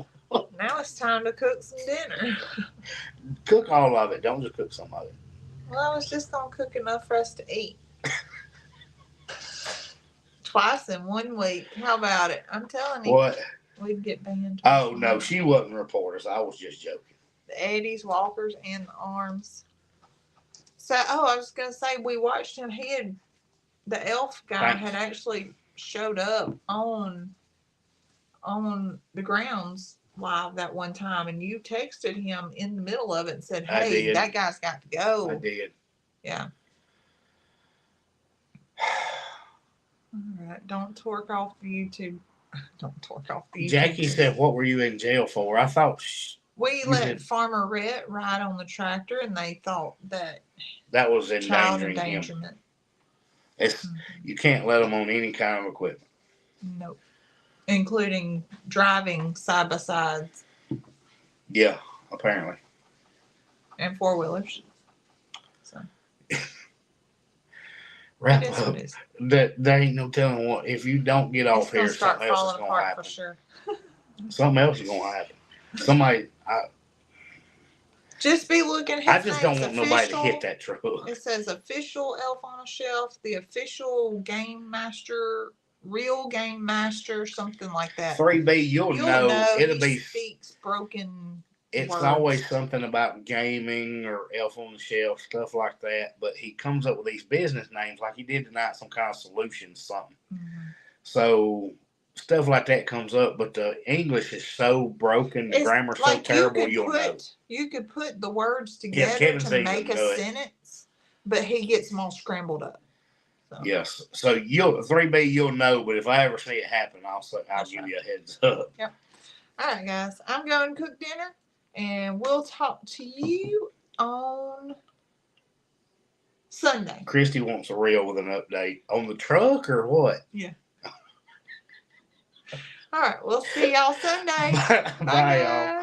now it's time to cook some dinner. Cook all of it. Don't just cook some of it. Well, I was just gonna cook enough for us to eat. Twice in 1 week. How about it? I'm telling you, What? we'd get banned. Oh no, she wasn't report us. I was just joking. The Eddies, Walkers, and the Arms. So, I was gonna say we watched him. The elf guy Thanks. had actually showed up on the grounds live that one time, and you texted him in the middle of it and said, I "Hey, did. that guy's got to go." I did. Yeah. All right. Don't twerk off the YouTube. Don't twerk off the YouTube. Jackie said, "What were you in jail for?" I thought We you let did. Farmer Rhett ride on the tractor, and they thought that that was child endangering him. endangerment. It's Mhm. you can't let them on any kind of equipment. Nope. Including driving side by sides Yeah, apparently. and 4-wheelers. So Wrap it is up. what it is. That there ain't no telling what if you don't get off It's gonna here, start something else is falling gonna apart happen. for sure. Something else is gonna happen. Somebody, Just be looking. His I just don't name's want nobody to official. hit that truck. It says official Elf on a Shelf, the official Game Master, real Game Master, something like that. 3B, you'll know it'll he be speaks broken it's words. always something about gaming or Elf on the Shelf, stuff like that. But he comes up with these business names, like he did tonight, some kind of solutions, something. Mhm. So stuff like that comes up, but the English is so broken, the It's grammar's so like terrible, you'll know. you could put the words Yeah, together Kevin to said make you'll a know it. sentence, but he gets them all scrambled up. So. Yes. So you'll 3B, you'll know, but if I ever see it happen, I'll That's give right. you a heads up. All right, guys, I'm going to cook dinner, and we'll talk to you on Sunday. Christy wants a reel with an update on the truck or what? All right, we'll see y'all Sunday. Bye, y'all. guys.